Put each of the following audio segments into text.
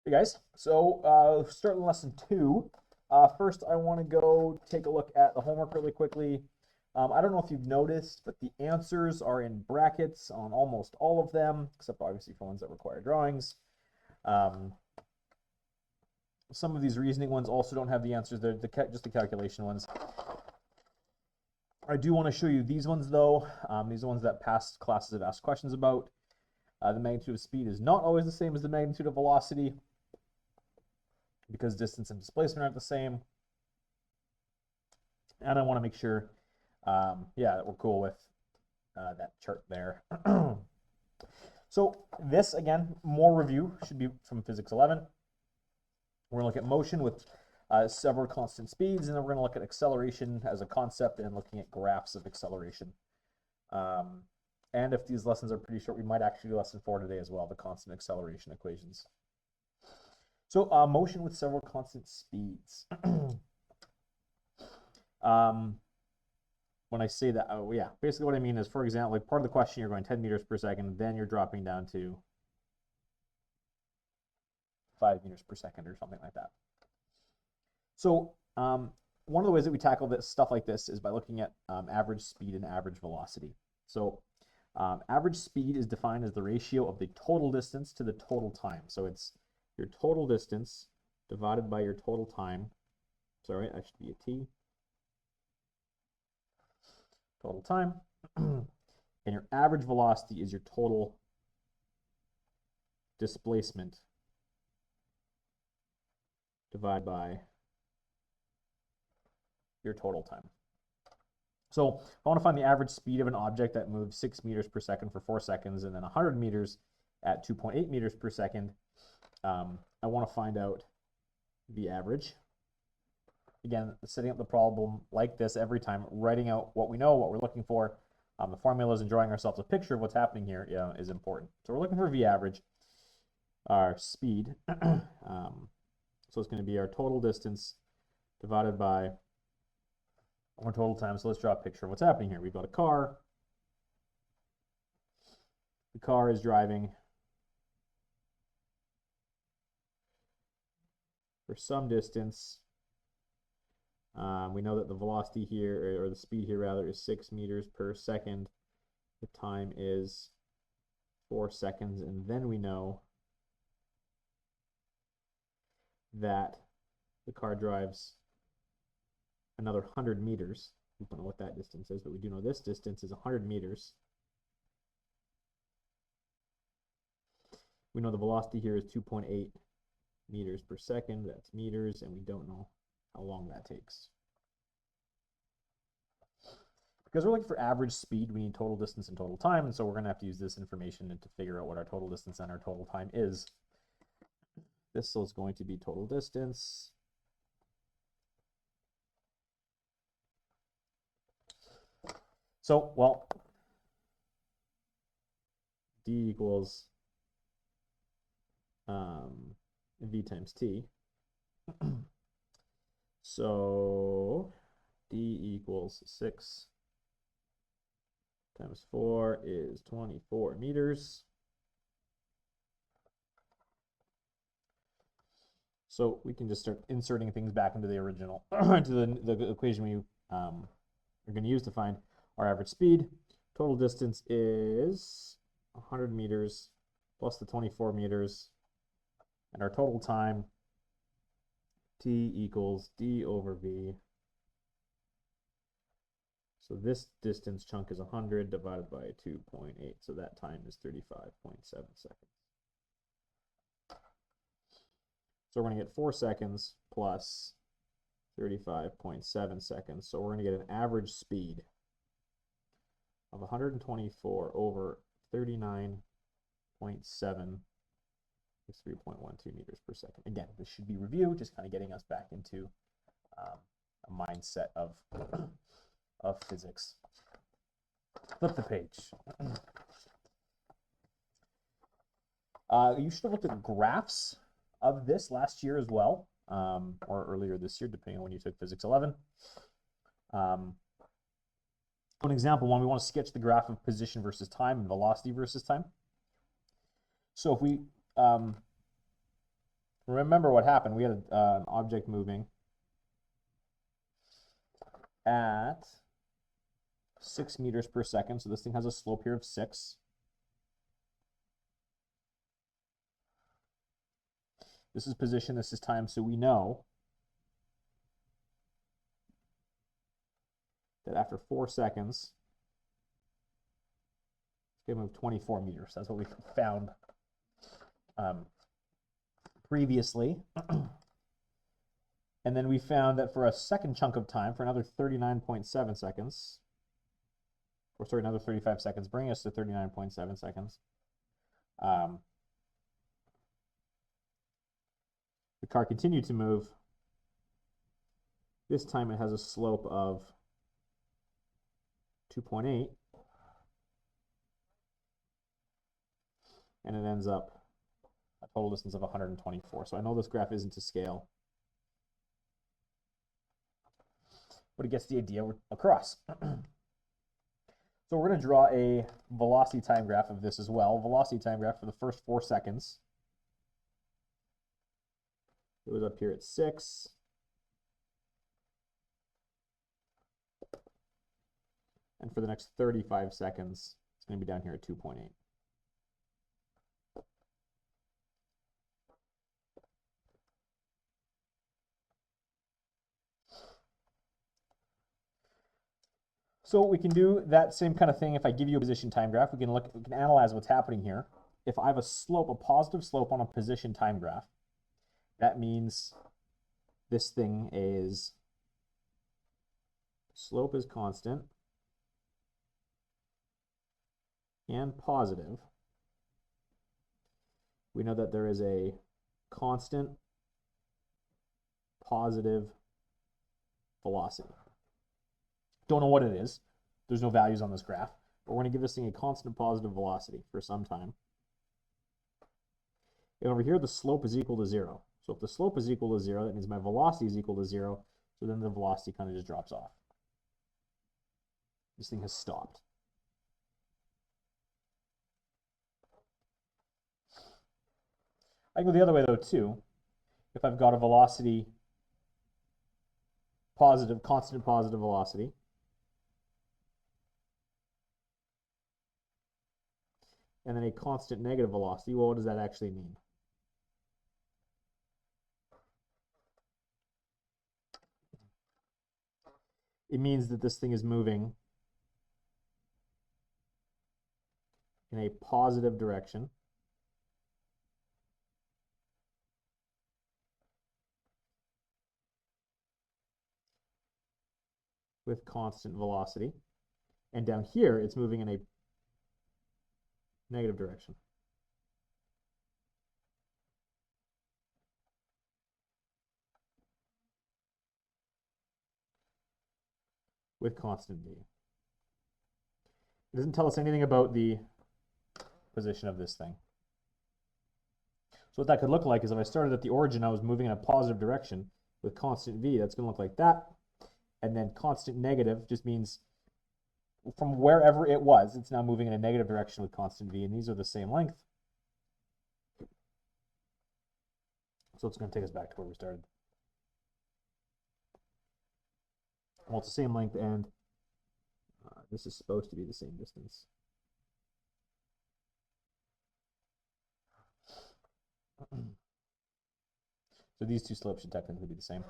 Hey guys, so starting lesson 2. First, I want to go take a look at the homework really quickly. I don't know if you've noticed, but the answers are in brackets on almost all of them, except obviously for ones that require drawings. Some of these reasoning ones also don't have the answers. They're just the calculation ones. I do want to show you these ones though. These are ones that past classes have asked questions about. The magnitude of speed is not always the same as the magnitude of velocity, because distance and displacement aren't the same. And I want to make sure, that we're cool with that chart there. So this, again, more review, should be from Physics 11. We're going to look at motion with several constant speeds, and then we're going to look at acceleration as a concept and looking at graphs of acceleration. And if these lessons are pretty short, we might actually do lesson 4 today as well, the constant acceleration equations. So motion with several constant speeds. When I say that, basically what I mean is, for example, like part of the question, you're going 10 meters per second, then you're dropping down to 5 meters per second or something like that. So one of the ways that we tackle this stuff like this is by looking at average speed and average velocity. So average speed is defined as the ratio of the total distance to the total time. So it's your total distance divided by your total time. Sorry, that should be a T. Total time. And your average velocity is your total displacement divided by your total time. So I want to find the average speed of an object that moves 6 meters per second for 4 seconds and then 100 meters at 2.8 meters per second. I want to find out the average. Again, setting up the problem like this every time, writing out what we know, what we're looking for, the formulas, and drawing ourselves a picture of what's happening here is important. So we're looking for V average, our speed. So it's going to be our total distance divided by our total time. So let's draw a picture of what's happening here. We've got a car. The car is driving for some distance. We know that the velocity here, or the speed here rather, is 6 meters per second. The time is 4 seconds, and then we know that the car drives another 100 meters. We don't know what that distance is, but we do know this distance is 100 meters. We know the velocity here is 2.8 meters per second. That's meters, and we don't know how long that takes. Because we're looking for average speed, we need total distance and total time, and so we're going to have to use this information to figure out what our total distance and our total time is. This is going to be total distance So, well, d equals v times t. So d equals 6 times 4 is 24 meters. So we can just start inserting things back into the original, into the equation we are going to use to find our average speed. Total distance is 100 meters plus the 24 meters. And our total time, t equals d over v. So this distance chunk is 100 divided by 2.8. So that time is 35.7 seconds. So we're going to get 4 seconds plus 35.7 seconds. So we're going to get an average speed of 124 over 39.7 is 3.12 meters per second. Again, this should be review, just kind of getting us back into a mindset of physics. Flip the page. You should have looked at graphs of this last year as well, or earlier this year, depending on when you took Physics 11. An example one, we want to sketch the graph of position versus time and velocity versus time. So if we remember what happened. We had an object moving at 6 meters per second. So this thing has a slope here of 6. This is position, this is time, so we know that after 4 seconds, it's going to move 24 meters. That's what we found previously. And then we found that for a second chunk of time, for another 39.7 seconds, or sorry, another 35 seconds, bringing us to 39.7 seconds, the car continued to move. This time it has a slope of 2.8, and it ends up a total distance of 124. So I know this graph isn't to scale, but it gets the idea across. So we're going to draw a velocity time graph of this as well. Velocity time graph for the first 4 seconds. It was up here at 6. And for the next 35 seconds, it's going to be down here at 2.8. So we can do that same kind of thing. If I give you a position time graph, we can analyze what's happening here. If I have a slope, a positive slope on a position time graph, that means this thing is, slope is constant and positive. We know that there is a constant positive velocity. Don't know what it is. There's no values on this graph, but we're going to give this thing a constant positive velocity for some time. And over here, the slope is equal to 0. So if the slope is equal to 0, that means my velocity is equal to 0. So then the velocity kind of just drops off. This thing has stopped. I can go the other way though too. If I've got a velocity positive, constant positive velocity, and then a constant negative velocity, well, what does that actually mean? It means that this thing is moving in a positive direction with constant velocity. And down here, it's moving in a negative direction with constant v. It doesn't tell us anything about the position of this thing. So what that could look like is if I started at the origin, I was moving in a positive direction with constant v, that's going to look like that. And then constant negative just means from wherever it was, it's now moving in a negative direction with constant v, and these are the same length. So it's going to take us back to where we started. Well, it's the same length, and this is supposed to be the same distance. So these two slopes should technically be the same.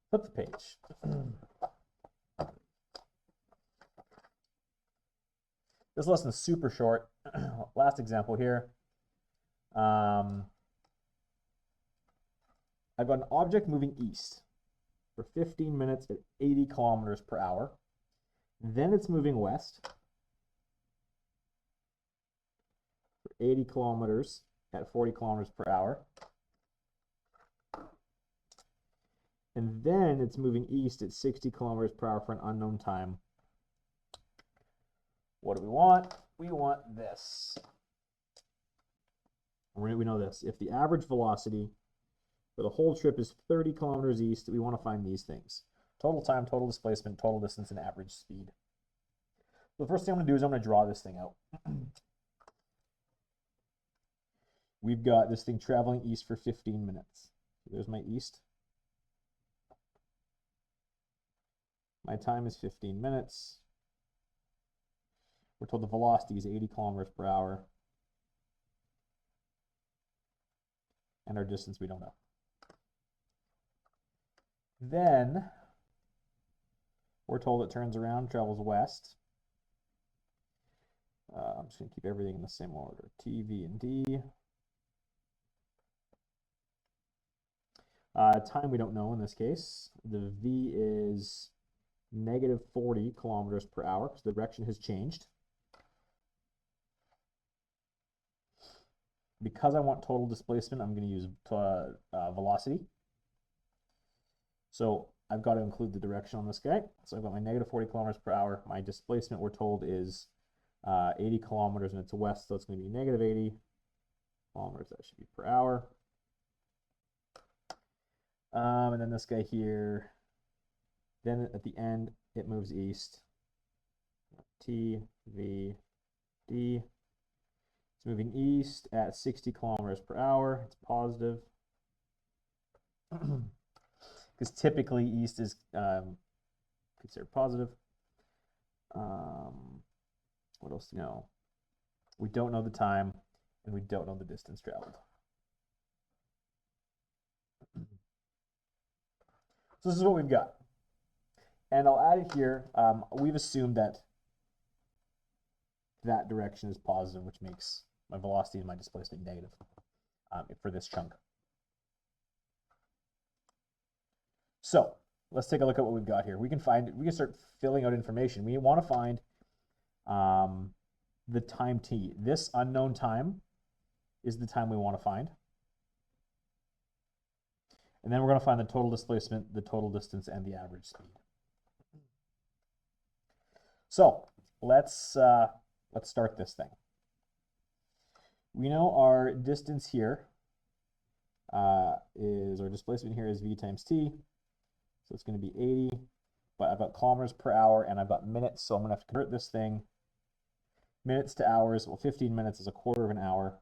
Flip the page. This lesson is super short. Last example here. I've got an object moving east for 15 minutes at 80 kilometers per hour. Then it's moving west for 80 kilometers at 40 kilometers per hour. And then it's moving east at 60 kilometers per hour for an unknown time. What do we want? We want this. We know this. If the average velocity for the whole trip is 30 kilometers east, we want to find these things. Total time, total displacement, total distance, and average speed. So the first thing I'm going to do is I'm going to draw this thing out. we've got this thing traveling east for 15 minutes. So there's my east. My time is 15 minutes. We're told the velocity is 80 kilometers per hour. And our distance we don't know. Then we're told it turns around, travels west. I'm just going to keep everything in the same order. T, V, and D. Time we don't know in this case. The V is negative 40 kilometers per hour because the direction has changed. Because I want total displacement, I'm going to use velocity. So I've got to include the direction on this guy. So I've got my negative 40 kilometers per hour. My displacement, we're told, is 80 kilometers, and it's west, so it's going to be negative 80 kilometers. That should be per hour. And then this guy here, then at the end, it moves east. T, V, D. It's moving east at 60 kilometers per hour. It's positive. Because typically east is considered positive. What else do we know? We don't know the time, and we don't know the distance traveled. So this is what we've got. And I'll add it here. We've assumed that that direction is positive, which makes my velocity and my displacement negative for this chunk. So let's take a look at what we've got here. We can start filling out information. We want to find the time t. This unknown time is the time we want to find. And then we're going to find the total displacement, the total distance, and the average speed. So let's start this thing. We know our distance here is, our displacement here is v times t. So it's going to be 80, but I've got kilometers per hour and I've got minutes, so I'm going to have to convert this thing minutes to hours. Well, 15 minutes is a quarter of an hour.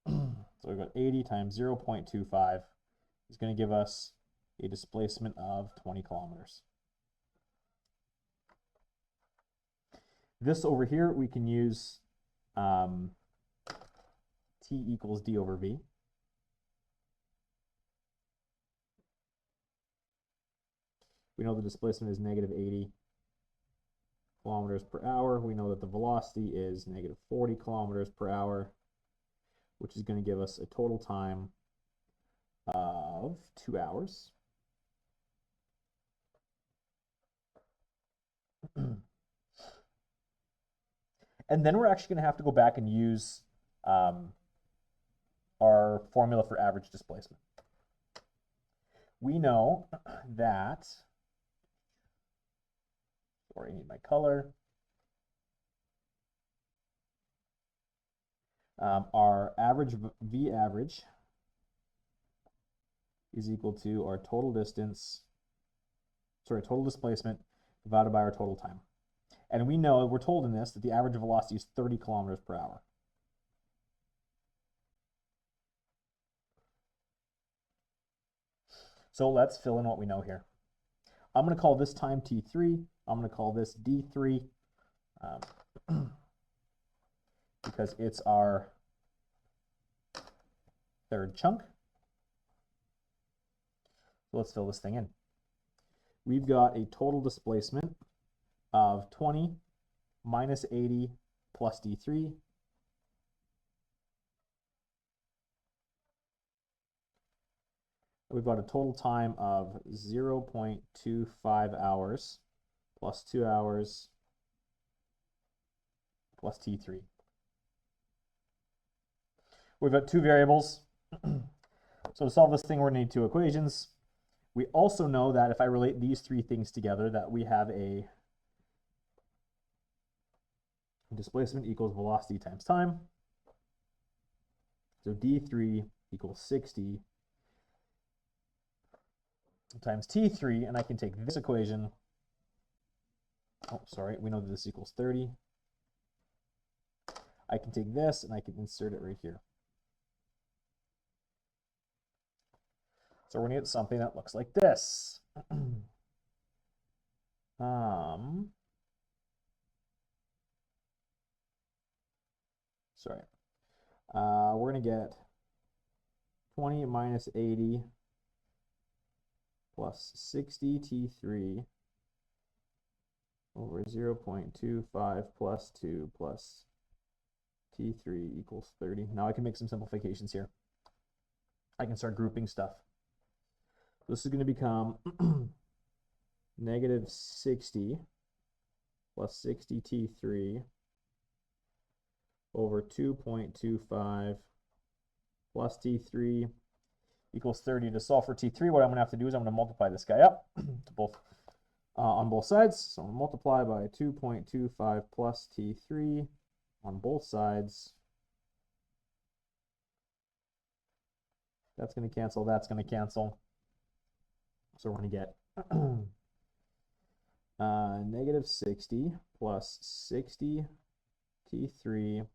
So we've got 80 times 0.25 is going to give us a displacement of 20 kilometers. This over here, we can use t equals d over v. We know the displacement is negative 80 kilometers per hour. We know that the velocity is negative 40 kilometers per hour, which is going to give us a total time of 2 hours. And then we're actually going to have to go back and use our formula for average displacement. We know that, sorry, I need my color. Our average, V average, is equal to our total distance, sorry, total displacement divided by our total time. And we know, we're told in this, that the average velocity is 30 kilometers per hour. So let's fill in what we know here. I'm going to call this time T3. I'm going to call this D3 because it's our third chunk. So let's fill this thing in. We've got a total displacement of 20 minus 80 plus D3. We've got a total time of 0.25 hours plus 2 hours plus T3. We've got two variables. So to solve this thing, we're going to need two equations. We also know that if I relate these three things together, that we have a displacement equals velocity times time. So D3 equals 60 times T3, and I can take this equation. Oh, sorry, we know that this equals 30. I can take this and I can insert it right here. So we're going to get something that looks like this. Sorry. We're going to get 20 minus 80 plus 60 T3 over 0.25 plus 2 plus T3 equals 30. Now I can make some simplifications here. I can start grouping stuff. This is going to become negative 60 plus 60 T3 over 2.25 plus T3 equals 30. To solve for T3, what I'm going to have to do is I'm going to multiply this guy up to both on both sides. So I'm going to multiply by 2.25 plus T3 on both sides. That's going to cancel. That's going to cancel. So we're going to get negative 60 plus 60 T3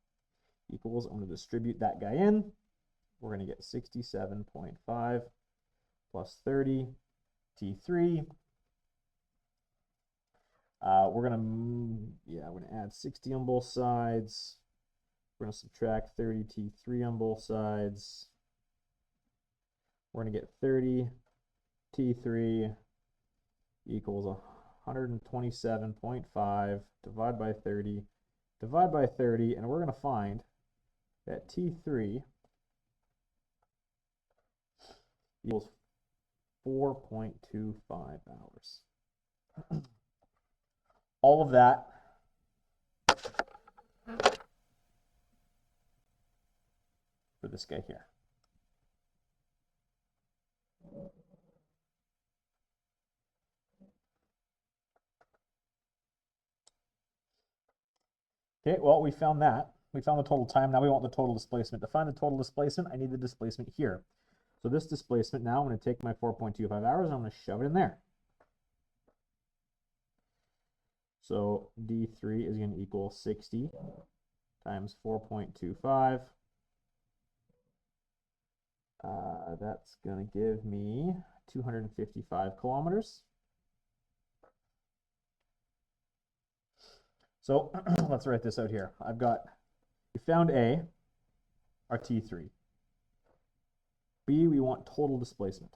equals, I'm going to distribute that guy in. We're going to get 67.5 plus 30 T3. We're going to add 60 on both sides. We're going to subtract 30 T3 on both sides. We're going to get 30 T3 equals 127.5 divided by 30, and we're going to find that T3 equals 4.25 hours. All of that for this guy here. Okay, well, we found that. We found the total time. Now we want the total displacement. To find the total displacement, I need the displacement here. So this displacement now, I'm going to take my 4.25 hours and I'm going to shove it in there. So D3 is going to equal 60 times 4.25. That's going to give me 255 kilometers. So let's write this out here. We found A, our T3. B, we want total displacement.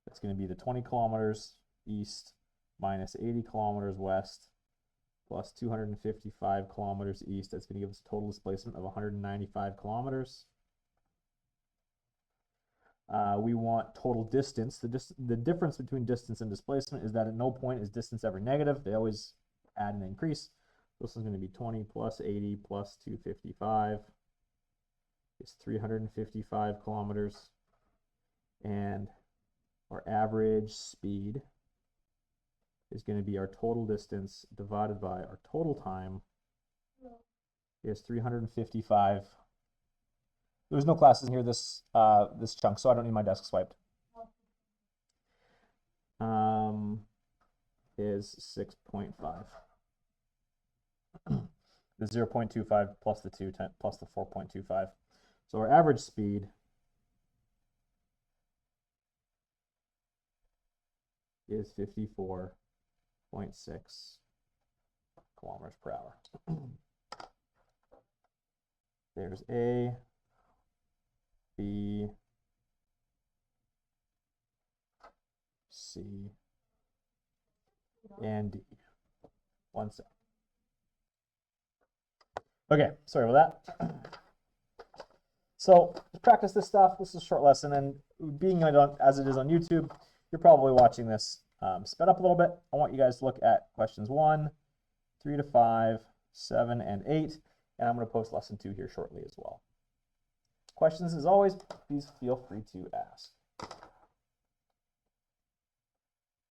That's going to be the 20 kilometers east minus 80 kilometers west plus 255 kilometers east. That's going to give us a total displacement of 195 kilometers. We want total distance. The difference between distance and displacement is that at no point is distance ever negative. They always add and increase. This is going to be 20 plus 80 plus 255 is 355 kilometers. And our average speed is going to be our total distance divided by our total time is 355. There's no classes near this this chunk, so I don't need my desk swiped. Is 6.5. The 0.25 plus the 2 plus the 4.25. So our average speed is 54.6 kilometers per hour. There's A, B, C, and D. One sec. Okay, sorry about that. So to practice this stuff, this is a short lesson, and being as it is on YouTube, you're probably watching this sped up a little bit. I want you guys to look at questions 1, 3 to 5, 7, and 8, and I'm going to post lesson 2 here shortly as well. Questions, as always, please feel free to ask.